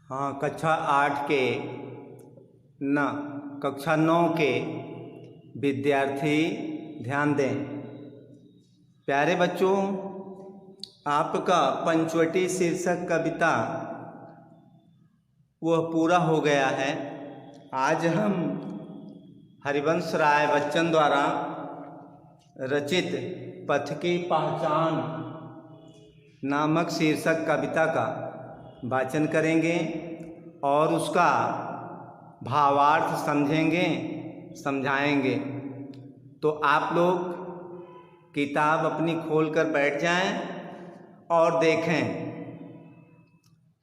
हाँ, कक्षा 8 के न कक्षा 9 के विद्यार्थी ध्यान दें। प्यारे बच्चों, आपका पंचवटी शीर्षक कविता वह पूरा हो गया है। आज हम हरिवंश राय बच्चन द्वारा रचित पथ की पहचान नामक शीर्षक कविता का वाचन करेंगे और उसका भावार्थ समझेंगे, समझाएंगे। तो आप लोग किताब अपनी खोलकर बैठ जाएं और देखें।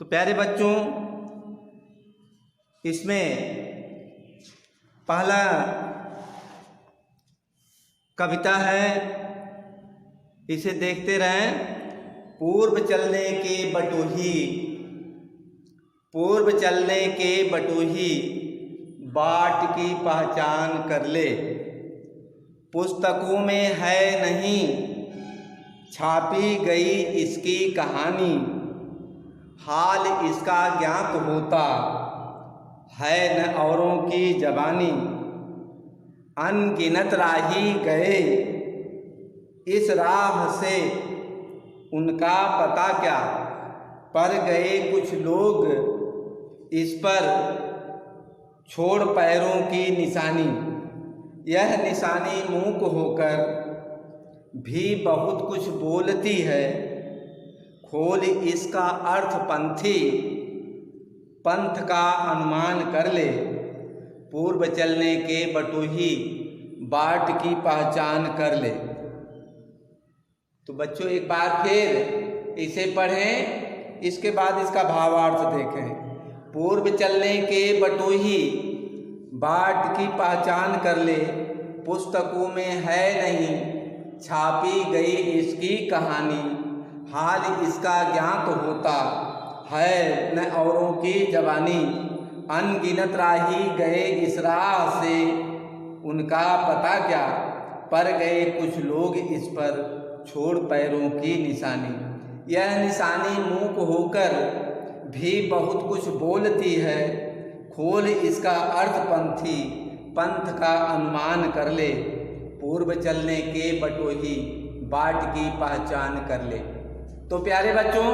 तो प्यारे बच्चों, इसमें पहला कविता है, इसे देखते रहें। पूर्व चलने के बटोही, पूर्व चलने के बटोही, बाट की पहचान कर ले। पुस्तकों में है नहीं छापी गई इसकी कहानी, हाल इसका ज्ञात होता है न औरों की जबानी। अनगिनत राही गए इस राह से, उनका पता क्या, पर गए कुछ लोग इस पर छोड़ पैरों की निशानी। यह निशानी मूक होकर भी बहुत कुछ बोलती है, खोल इसका अर्थ पंथी, पंथ का अनुमान कर ले। पूर्व चलने के बटोही, बाट की पहचान कर ले। तो बच्चों एक बार फिर इसे पढ़ें, इसके बाद इसका भावार्थ देखें। पूर्व चलने के बटोही, बाट की पहचान कर ले। पुस्तकों में है नहीं छापी गई इसकी कहानी, हाल इसका ज्ञात होता है न औरों की जबानी। अनगिनत राही गए इस राह से, उनका पता क्या, पर गए कुछ लोग इस पर छोड़ पैरों की निशानी। यह निशानी मूक होकर भी बहुत कुछ बोलती है, खोल इसका अर्थ पंथी, पंथ का अनुमान कर ले। पूर्व चलने के बटोही, बाट की पहचान कर ले। तो प्यारे बच्चों,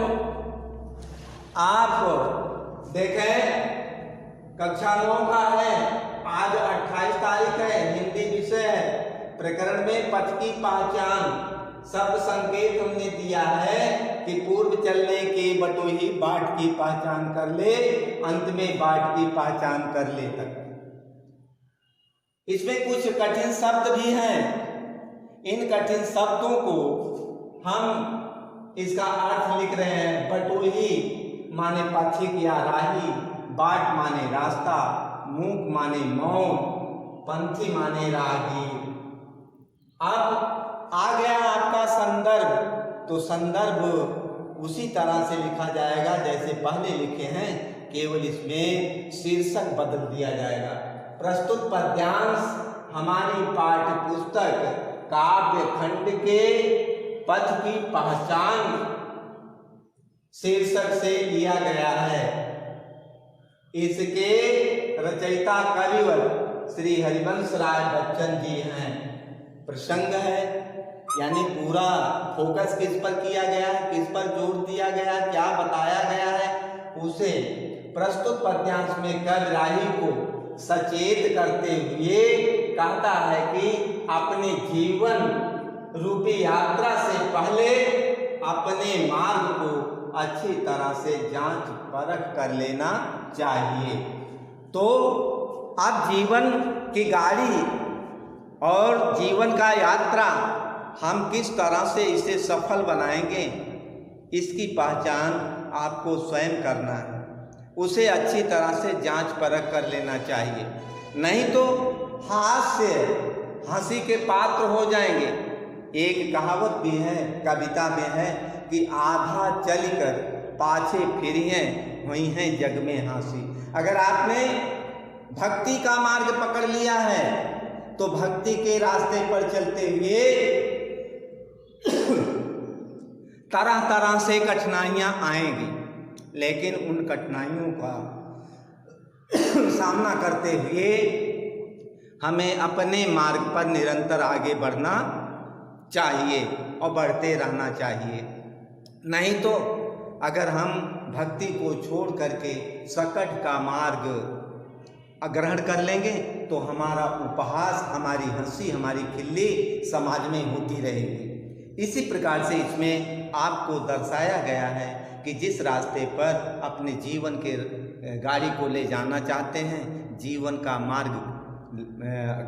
आप देखें कक्षा 9 का है, आज 28 तारीख है, हिंदी विषय है। प्रकरण में पथ की पहचान शब्द संकेत हमने दिया है कि पूर्व चलने के बटोही, बाट की पहचान कर ले, अंत में बाट की पहचान कर ले तक। इसमें कुछ कठिन शब्द भी हैं। इन कठिन शब्दों को हम इसका अर्थ लिख रहे हैं। बटोही माने पथिक या राही, बाट माने रास्ता, मूक माने मौन, पंथी माने राहगीर। अब आ गया आपका संदर्भ, तो संदर्भ उसी तरह से लिखा जाएगा जैसे पहले लिखे हैं, केवल इसमें शीर्षक बदल दिया जाएगा। प्रस्तुत पद्यांश हमारी पाठ्य पुस्तक काव्य खंड के पथ की पहचान शीर्षक से लिया गया है। इसके रचयिता कविवर श्री हरिवंश राय बच्चन जी हैं। प्रसंग है, यानी पूरा फोकस किस पर किया गया है, किस पर जोर दिया गया है, क्या बताया गया है, उसे प्रस्तुत पद्यांश में कवि राही को सचेत करते हुए कहता है कि अपने जीवन रूपी यात्रा से पहले अपने मार्ग को अच्छी तरह से जांच परख कर लेना चाहिए। तो अब जीवन की गाड़ी और जीवन का यात्रा हम किस तरह से इसे सफल बनाएंगे, इसकी पहचान आपको स्वयं करना है। उसे अच्छी तरह से जांच परख कर लेना चाहिए, नहीं तो हास्य हंसी के पात्र हो जाएंगे। एक कहावत भी है, कविता में है कि आधा चलकर पाछे फिरिए हुई हैं जग में हंसी। अगर आपने भक्ति का मार्ग पकड़ लिया है तो भक्ति के रास्ते पर चलते हुए तरह तरह से कठिनाइयां आएंगी, लेकिन उन कठिनाइयों का सामना करते हुए हमें अपने मार्ग पर निरंतर आगे बढ़ना चाहिए और बढ़ते रहना चाहिए। नहीं तो अगर हम भक्ति को छोड़ करके सकट का मार्ग ग्रहण कर लेंगे तो हमारा उपहास, हमारी हंसी, हमारी खिल्ली समाज में होती रहेगी। इसी प्रकार से इसमें आपको दर्शाया गया है कि जिस रास्ते पर अपने जीवन के गाड़ी को ले जाना चाहते हैं, जीवन का मार्ग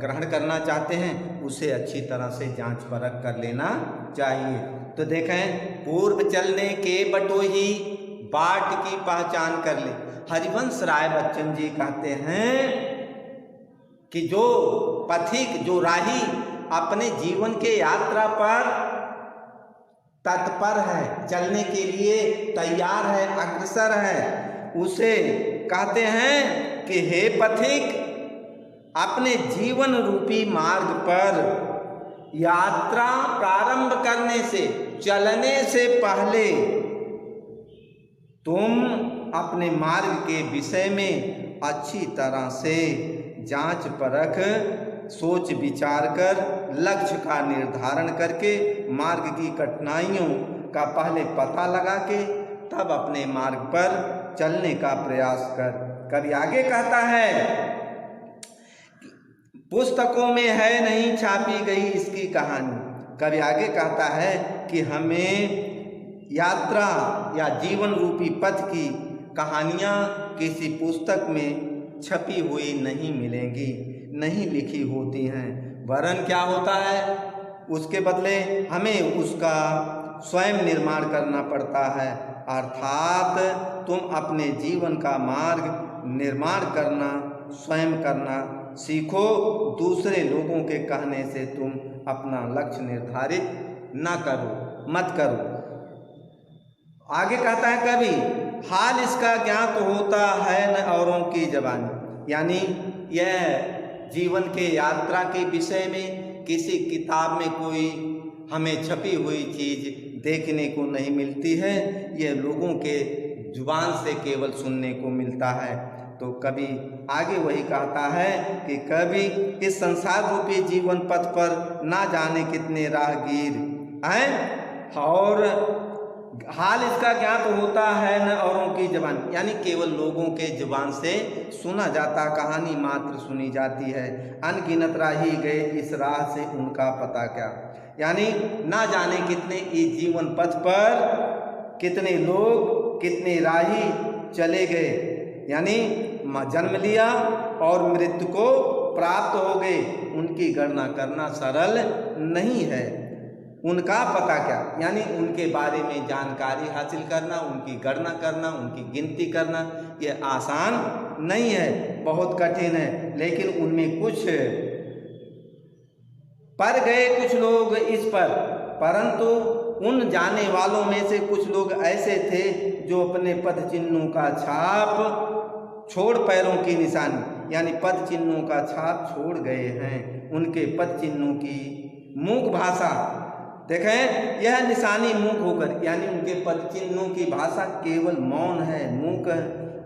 ग्रहण करना चाहते हैं, उसे अच्छी तरह से जांच परख कर लेना चाहिए। तो देखें, पूर्व चलने के बटोही बाट की पहचान कर ले। हरिवंश राय बच्चन जी कहते हैं कि जो पथिक, जो राही अपने जीवन के यात्रा पर तत्पर है, चलने के लिए तैयार है, अग्रसर है, उसे कहते हैं कि हे पथिक, अपने जीवन रूपी मार्ग पर यात्रा प्रारंभ करने से, चलने से पहले तुम अपने मार्ग के विषय में अच्छी तरह से जांच परख, सोच विचार कर, लक्ष्य का निर्धारण करके, मार्ग की कठिनाइयों का पहले पता लगा के तब अपने मार्ग पर चलने का प्रयास कर। कभी आगे कहता है, पुस्तकों में है नहीं छापी गई इसकी कहानी। कभी आगे कहता है कि हमें यात्रा या जीवन रूपी पथ की कहानियाँ किसी पुस्तक में छपी हुई नहीं मिलेंगी, नहीं लिखी होती हैं, वरन क्या होता है, उसके बदले हमें उसका स्वयं निर्माण करना पड़ता है। अर्थात तुम अपने जीवन का मार्ग निर्माण करना, स्वयं करना सीखो। दूसरे लोगों के कहने से तुम अपना लक्ष्य निर्धारित न करो, मत करो। आगे कहता है कवि, हाल इसका ज्ञात होता है न औरों की ज़बानी। यानी यह जीवन के यात्रा के विषय में किसी किताब में कोई हमें छपी हुई चीज़ देखने को नहीं मिलती है, यह लोगों के जुबान से केवल सुनने को मिलता है। तो कवि आगे वही कहता है कि कवि इस संसार रूपी जीवन पथ पर ना जाने कितने राहगीर हैं, और हाल इसका ज्ञात होता है न औरों की ज़बान, यानी केवल लोगों के ज़ुबान से सुना जाता, कहानी मात्र सुनी जाती है। अनगिनत राही गए इस राह से उनका पता क्या। यानी ना जाने कितने इस जीवन पथ पर कितने लोग, कितने राही चले गए, यानी जन्म लिया और मृत्यु को प्राप्त हो गए, उनकी गणना करना सरल नहीं है। उनका पता क्या, यानी उनके बारे में जानकारी हासिल करना, उनकी गणना करना, उनकी गिनती करना, ये आसान नहीं है, बहुत कठिन है। लेकिन उनमें कुछ पर गए कुछ लोग इस पर, परंतु उन जाने वालों में से कुछ लोग ऐसे थे जो अपने पद चिन्हों का छाप छोड़, पैरों की निशानी, यानी पद चिन्हों का छाप छोड़ गए हैं। उनके पद चिन्हों की मूक भाषा देखें, यह निशानी मूक होकर, यानी उनके पद चिन्हों की भाषा केवल मौन है, मूक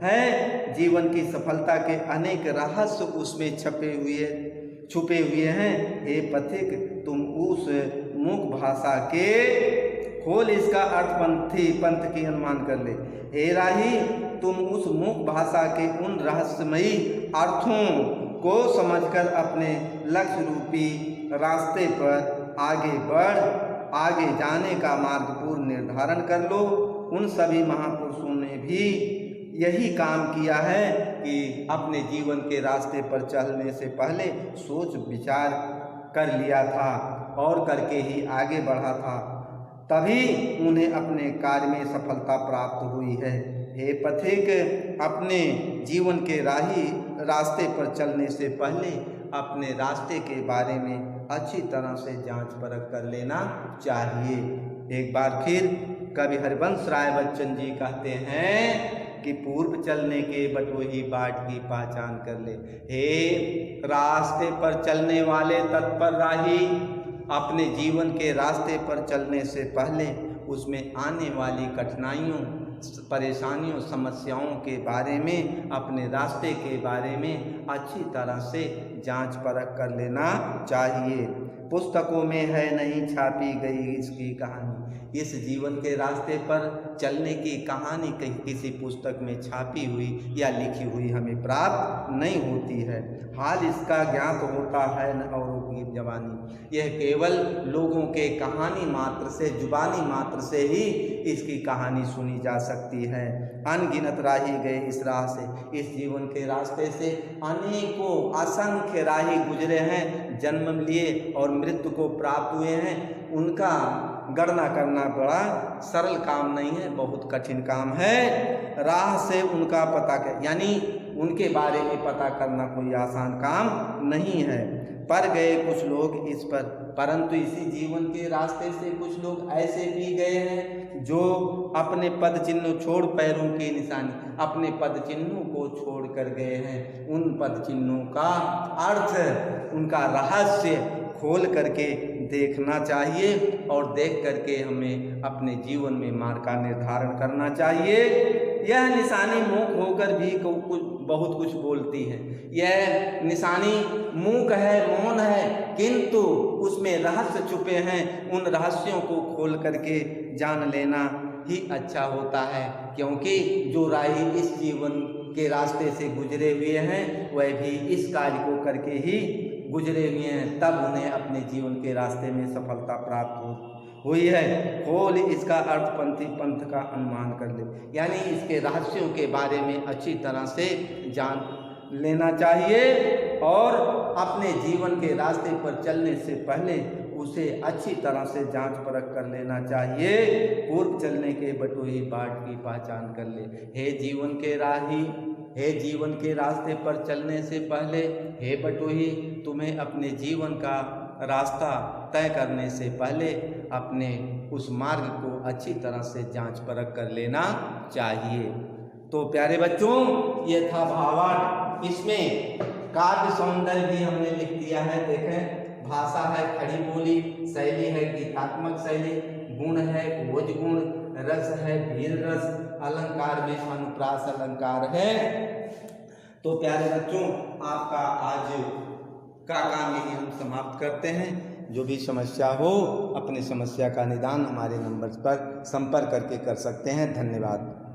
है। जीवन की सफलता के अनेक रहस्य उसमें छुपे हुए हैं। हे पथिक, तुम उस मूक भाषा के खोल, इसका अर्थ पंथ की अनुमान कर ले। हे राही, तुम उस मूक भाषा के उन रहस्यमयी अर्थों को समझकर अपने लक्ष्य रूपी रास्ते पर आगे बढ़, आगे जाने का मार्ग पूर्ण निर्धारण कर लो। उन सभी महापुरुषों ने भी यही काम किया है कि अपने जीवन के रास्ते पर चलने से पहले सोच विचार कर लिया था और करके ही आगे बढ़ा था, तभी उन्हें अपने कार्य में सफलता प्राप्त हुई है। हे पथिक, अपने जीवन के रास्ते पर चलने से पहले अपने रास्ते के बारे में अच्छी तरह से जांच परख कर लेना चाहिए। एक बार फिर कवि हरिवंश राय बच्चन जी कहते हैं कि पूर्व चलने के बटोही बाट की पहचान कर ले। हे रास्ते पर चलने वाले तत्पर राही, अपने जीवन के रास्ते पर चलने से पहले उसमें आने वाली कठिनाइयों परेशानियों समस्याओं के बारे में, अपने रास्ते के बारे में अच्छी तरह से जांच परख कर लेना चाहिए। पुस्तकों में है नहीं छापी गई इसकी कहानी। इस जीवन के रास्ते पर चलने की कहानी कहीं किसी पुस्तक में छापी हुई या लिखी हुई हमें प्राप्त नहीं होती है। हाल इसका ज्ञात होता है न औरों की जवानी। यह केवल लोगों के कहानी मात्र से, जुबानी मात्र से ही इसकी कहानी सुनी जा सकती है। अनगिनत राही गए इस राह से, इस जीवन के रास्ते से अनेकों असंख्य राही गुजरे हैं, जन्म लिए और मृत्यु को प्राप्त हुए हैं। उनका गणना करना बड़ा सरल काम नहीं है, बहुत कठिन काम है। राह से उनका पता कर, यानी उनके बारे में पता करना कोई आसान काम नहीं है। पर गए कुछ लोग इस पर, परंतु इसी जीवन के रास्ते से कुछ लोग ऐसे भी गए हैं जो अपने पद चिन्ह छोड़, पैरों की निशानी, अपने पद चिन्हों को छोड़ कर गए हैं। उन पद चिन्हों का अर्थ, उनका रहस्य खोल करके देखना चाहिए और देख करके हमें अपने जीवन में मार्ग का निर्धारण करना चाहिए। यह निशानी मूक होकर भी बहुत कुछ बोलती है। यह निशानी मूक है, मौन है, किंतु उसमें रहस्य छुपे हैं। उन रहस्यों को खोल करके जान लेना ही अच्छा होता है, क्योंकि जो राही इस जीवन के रास्ते से गुजरे हुए हैं वह भी इस कार्य को करके ही गुजरे हुए हैं, तब उन्हें अपने जीवन के रास्ते में सफलता प्राप्त हुई है। खोल इसका अर्थ पंथ का अनुमान कर ले, यानी इसके रहस्यों के बारे में अच्छी तरह से जान लेना चाहिए और अपने जीवन के रास्ते पर चलने से पहले उसे अच्छी तरह से जांच परख कर लेना चाहिए। पूर्व चलने के बटोही बाट की पहचान कर ले। हे जीवन के राही, हे जीवन के रास्ते पर चलने से पहले, हे बटोही, तुम्हें अपने जीवन का रास्ता तय करने से पहले अपने उस मार्ग को अच्छी तरह से जांच परख कर लेना चाहिए। तो प्यारे बच्चों, ये था भावार्थ। इसमें काव्य सौंदर्य भी हमने लिख दिया है। देखें, भाषा है खड़ी बोली, शैली है गीतात्मक शैली, गुण है भोज गुण, रस है वीर रस, अलंकार में अनुप्रास अलंकार है। तो प्यारे बच्चों, आपका आज का काम यही हम समाप्त करते हैं। जो भी समस्या हो, अपनी समस्या का निदान हमारे नंबर पर संपर्क करके कर सकते हैं। धन्यवाद।